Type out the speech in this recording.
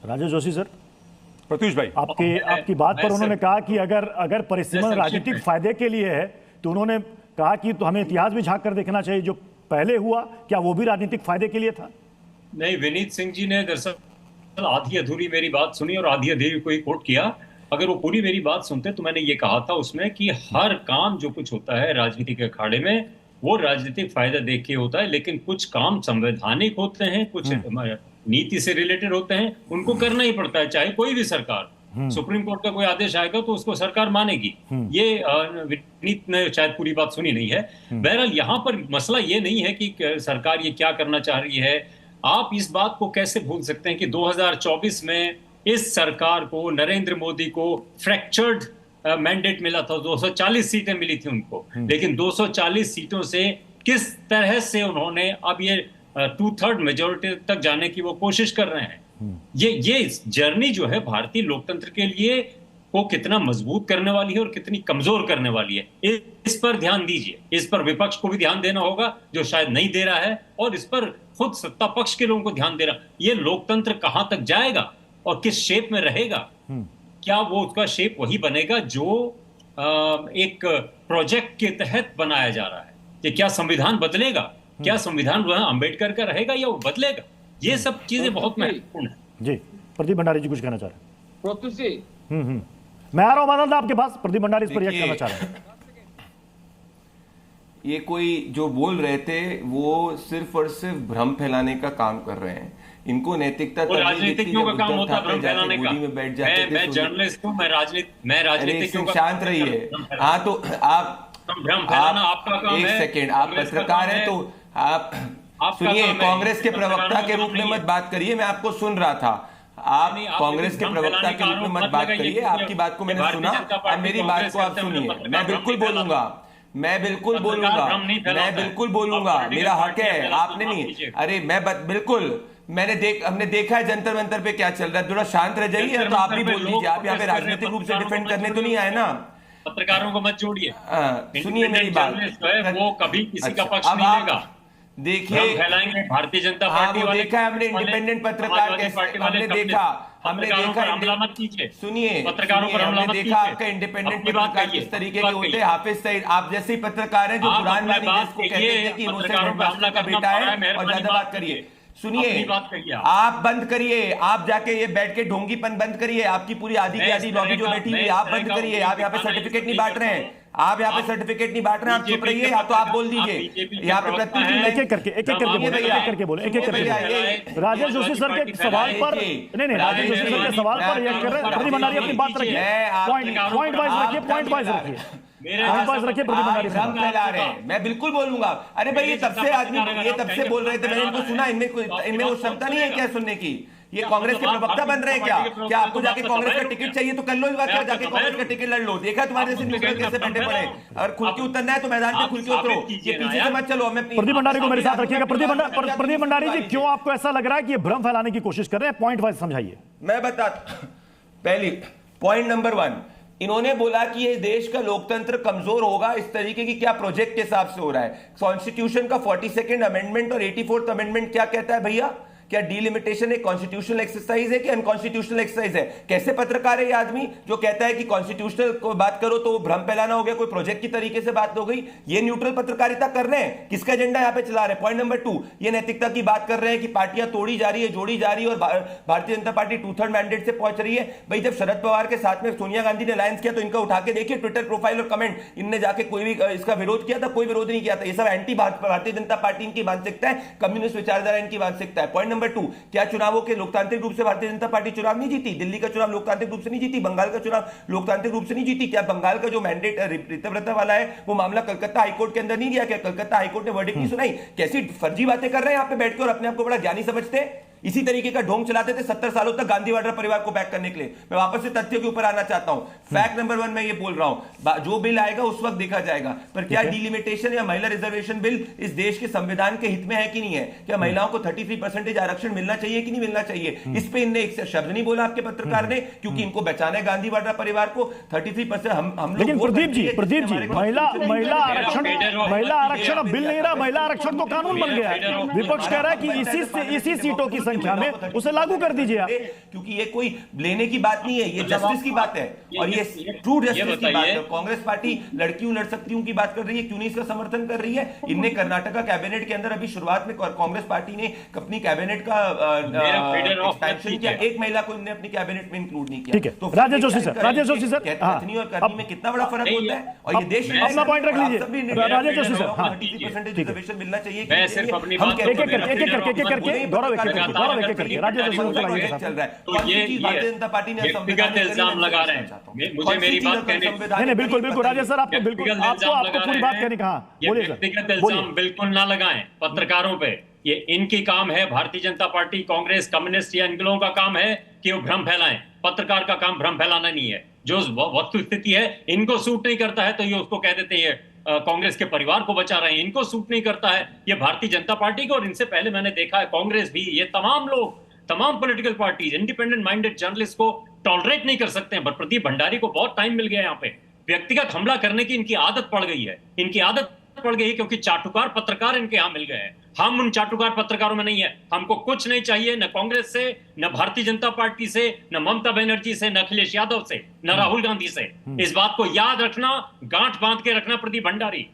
Rajesh Joshi sir, Pratyush भाई, आपकी बात पर उन्होंने कहा कि अगर परिसीमन राजनीतिक फायदे के लिए है तो उन्होंने कहा कि तो हमें इतिहास भी झांक कर देखना चाहिए, जो पहले हुआ क्या वो भी राजनीतिक फायदे के लिए था? नहीं, विनीत सिंह जी ने दरअसल आधी अधूरी मेरी बात सुनी और आधी अधूरी कोई कोट किया। अगर वो पूरी मेरी बात सुनते तो मैंने ये कहा था उसमें कि हर काम जो कुछ होता है राजनीति के अखाड़े में वो राजनीतिक फायदा देख के होता है, लेकिन कुछ काम संवैधानिक होते हैं, कुछ नीति से रिलेटेड होते हैं, उनको करना ही पड़ता है, चाहे कोई भी सरकार। सुप्रीम कोर्ट का कोई आदेश आएगा तो उसको सरकार मानेगी। ये विनीत ने शायद पूरी बात सुनी नहीं है। बहरहाल यहाँ पर मसला ये नहीं है कि सरकार ये क्या करना चाह रही है। आप इस बात को कैसे भूल सकते हैं कि 2024 में इस सरकार को, नरेंद्र मोदी को फ्रैक्चर्ड मैंडेट मिला था, 240 सीटें मिली थी उनको, लेकिन 240 सीटों से किस तरह से उन्होंने अब ये 2/3 मेजोरिटी तक जाने की वो कोशिश कर रहे हैं। ये जर्नी जो है भारतीय लोकतंत्र के लिए को कितना मजबूत करने वाली है और कितनी कमजोर करने वाली है, इस पर ध्यान दीजिए। इस पर विपक्ष को भी ध्यान देना होगा जो शायद नहीं दे रहा है, और इस पर खुद सत्ता पक्ष के लोगों को ध्यान दे रहा। ये लोकतंत्र कहां तक जाएगा और किस शेप में रहेगा? क्या वो उसका शेप वही बनेगा जो एक प्रोजेक्ट के तहत बनाया जा रहा है? कि क्या संविधान बदलेगा? क्या संविधान अंबेडकर का रहेगा या वो बदलेगा? ये सब चीजें बहुत महत्वपूर्ण है। जी, प्रदीप भंडारी जी कुछ कहना चाह रहे हैं। मैं आ रहा हूं मदन आपके पास। प्रदीप भंडारी इस पर रिएक्ट करना चाह रहे हैं। ये कोई जो बोल रहे थे वो सिर्फ और सिर्फ भ्रम फैलाने का काम कर रहे हैं। इनको नैतिकता राजनीतिज्ञों का काम होता है भ्रम फैलाने का। मैं जर्नलिस्ट हूँ, मैं राजनीतिज्ञों का। शांत रहिए। हाँ तो आप भ्रम फैलाना आपका काम है। एक सेकेंड, आप पत्रकार हैं तो आप सुनिए। कांग्रेस के प्रवक्ता के रूप में मत बात करिए, मैं आपको सुन रहा था। आप कांग्रेस के प्रवक्ता के रूप में मत बात करिए। आपकी बात को मैंने सुना, अब मेरी बात को आप सुनिए। मैं बिल्कुल बोलूंगा, मैं बिल्कुल बोलूंगा, मेरा हक है। आपने नहीं, अरे मैं बिल्कुल, हमने देखा है जंतर मंतर पे क्या चल रहा है। थोड़ा शांत रह जाइए। तो आप भी बोल दीजिए। आप यहाँ पे राजनीतिक रूप से डिफेंड करने तो नहीं आए ना। पत्रकारों को मत जोड़िए। सुनिए मेरी बात, वो कभी किसी का पक्ष नहीं लेगा। देखिए, भारतीय जनता पार्टी वाले देखा है हमने इंडिपेंडेंट पत्रकार कैसे, हमने देखा हमला मत कीजिए। सुनिए, हमने देखा आपका इंडिपेंडेंट पत्रकार किस तरीके के होते हैं। हाफिज सईद आप जैसे ही पत्रकार हैं जो कुरान में जिसको कहते हैं कि इनोसेंट का बेटा है, और ज्यादा बात करिए। सुनिए, आप बंद करिए, आप जाके ये बैठ के ढोंगीपन बंद करिए। आपकी पूरी आधी की आधी लॉबी जो बैठी हुई है, आप बंद करिए। आप यहाँ पे सर्टिफिकेट नहीं बांट रहे हैं, आप यहाँ पे सर्टिफिकेट नहीं बांट रहे हैं। आप चुप रहिए, या तो आप बोल दीजिए। यहाँ पे एक एक करके बोले। राजेश जोशी सर के सवाल पर नहीं, राजेश जोशी सर के सवाल पर रिएक्ट कर रहे हैं। प्रदीप भंडारी अपनी बात रखिए, पॉइंट वाइज रखिए, पॉइंट वाइज रखिए। प्रदीप भंडारी भ्रम फैला रहे हैं, मैं बिल्कुल बोलूंगा। अरे भाई, ये तब से आदमी ये तब से बोल रहे थे, मैंने इनको सुना। इनमें वो क्षमता नहीं है क्या सुनने की? ये कांग्रेस के प्रवक्ता बन रहे हैं क्या आपको जाके कांग्रेस का टिकट चाहिए तो कर लो, इस बात का जाके कांग्रेस का टिकट लड़ लो। देखा तुम्हारे जैसे न्यूज़ कैसे बैठे पड़े। और खुल के उतरना है तो मैदान में खुल के उतरो, ये पीछे से मत चलो। प्रदीप भंडारी को मेरे साथ रखिएगा। प्रदीप भंडारी जी, क्यों आपको ऐसा लग रहा है कि ये भ्रम फैलाने की कोशिश कर रहे हैं? पॉइंट वाइज समझाइए। मैं बता, पहली पॉइंट नंबर 1, इन्होंने बोला कि ये देश का लोकतंत्र कमजोर होगा। इस तरीके की क्या प्रोजेक्ट के हिसाब से हो रहा है? कॉन्स्टिट्यूशन का 42nd अमेंडमेंट और 84th अमेंडमेंट क्या कहता है भैया? क्या डीलिमिटेशन एक कॉन्स्टिट्यूशनल एक्सरसाइज है कि अनकॉन्स्टिट्यूशनल एक्सरसाइज है? कैसे पत्रकार है ये आदमी जो कहता है कि कॉन्स्टिट्यूशनल को बात करो तो भ्रम फैलाना हो गया, कोई प्रोजेक्ट की तरीके से बात हो गई? ये न्यूट्रल पत्रकारिता कर रहे हैं? किसका एजेंडा यहाँ पे चला रहे हैं? पॉइंट नंबर 2, ये नैतिकता की बात कर रहे हैं कि पार्टियां तोड़ी जा रही है, जोड़ी जा रही है, और भारतीय जनता पार्टी 2/3 मैंडेट से पहुंच रही है। भाई, जब शरद पवार के साथ में सोनिया गांधी ने अलायंस किया तो इनका उठा के देखिए ट्विटर प्रोफाइल और कमेंट। इनने जाके कोई भी इसका विरोध किया था? कोई विरोध नहीं किया था। ये सब एंटी भारतीय जनता पार्टी इनकी मानसिकता है, कम्युनिस्ट विचारधारा इनकी मानसिकता है। पॉइंट नंबर 2, क्या चुनावों के लोकतांत्रिक रूप से भारतीय जनता पार्टी चुनाव नहीं जीती? दिल्ली का चुनाव लोकतांत्रिक रूप से नहीं जीती? बंगाल का चुनाव लोकतांत्रिक रूप से नहीं जीती? क्या बंगाल का जो मैंडेट ऋतव्रता वाला है वो मामला कलकत्ता हाईकोर्ट के अंदर नहीं गया? क्या कलकत्ता हाईकोर्ट ने वर्डिक्ट नहीं सुनाई? कैसी फर्जी बातें कर रहे हैं यहाँ पे बैठ के और अपने आप को बड़ा ज्ञानी समझते हैं। इसी तरीके का ढोंग चलाते थे 70 सालों तक गांधी वाड्रा परिवार को बैक करने के लिए। मैं वापस से तथ्यों के ऊपर आना चाहता हूं। फैक्ट नंबर 1 मैं ये बोल रहा हूं, जो बिल आएगा उस वक्त देखा जाएगा। पर क्या डिलिमिटेशन या महिला रिजर्वेशन बिल इस देश के संविधान के हित में है कि नहीं है? क्या महिलाओं को 33% आरक्षण मिलना चाहिए कि नहीं मिलना चाहिए? इस पे इनने एक शब्द नहीं बोला आपके पत्रकार ने, क्योंकि इनको बचाना है गांधी वाड्रा परिवार को। 33% हम लेकिन प्रदीप जी महिला आरक्षण अब बिल नहीं रहा, महिला आरक्षण तो कानून बन गया है। विपक्ष कह रहा है कि इसी सीटों की संख्या में, उसे लागू कर दीजिए आप। क्योंकि ये कोई लेने की बात नहीं है, ये जस्टिस की बात है और ये ट्रू जस्टिस की बात है। कांग्रेस पार्टी लड़कियों लड़ सकती हूं की बात कर रही है, क्यों नहीं इसका समर्थन कर रही है? इनने कर्नाटका कैबिनेट के अंदर अभी शुरुआत में कांग्रेस पार्टी ने अपनी कैबिनेट का एक्सपेंशन किया, एक महिला को इन्होंने अपनी कैबिनेट में इंक्लूड नहीं किया। तो राजेश जोशी सर, राजेश जोशी सर, कथनी और करनी में कितना बड़ा फर्क होता है और ये देश में अपना पॉइंट रख लीजिए राजेश जोशी सर। हाँ, 30% रिजर्वेशन मिलना चाहिए। मैं सिर्फ अपनी बात एक एक करके गौरव एक एक करके राजेश जोशी सर चल रहा है। तो ये भारतीय जनता पार्टी ने व्यक्तिगत इल्जाम लगा रहे हैं, मुझे मेरी बात कहने नहीं बिल्कुल बिल्कुल राजेश सर, आपको बिल्कुल आपको पूरी बात कहने कहा, बोलिए व्यक्तिगत इल्जाम बिल्कुल ना लगाएं पत्रकारों पे। ये इनकी काम है, भारतीय जनता पार्टी, कांग्रेस, कम्युनिस्ट या इन लोगों का काम है कि वो भ्रम फैलाएं। पत्रकार का काम भ्रम फैलाना नहीं है। जो वस्तु स्थिति है इनको सूट नहीं करता है तो ये उसको कह देते हैं कांग्रेस के परिवार को बचा रहे हैं। इनको सूट नहीं करता है ये भारतीय जनता पार्टी को, और इनसे पहले मैंने देखा है कांग्रेस भी, ये तमाम लोग, तमाम political parties independent minded journalist को टॉलरेट नहीं कर सकते हैं। प्रदीप भंडारी को बहुत टाइम मिल गया यहाँ पे। व्यक्तिगत हमला करने की इनकी आदत पड़ गई है, इनकी आदत पड़ गई क्योंकि चाटुकार पत्रकार इनके यहाँ मिल गए हैं। हम उन चाटुकार पत्रकारों में नहीं है। हमको कुछ नहीं चाहिए, न कांग्रेस से, न भारतीय जनता पार्टी से, न ममता बनर्जी से, न अखिलेश यादव से, न राहुल गांधी से। इस बात को याद रखना, गांठ बांध के रखना प्रदीप भंडारी।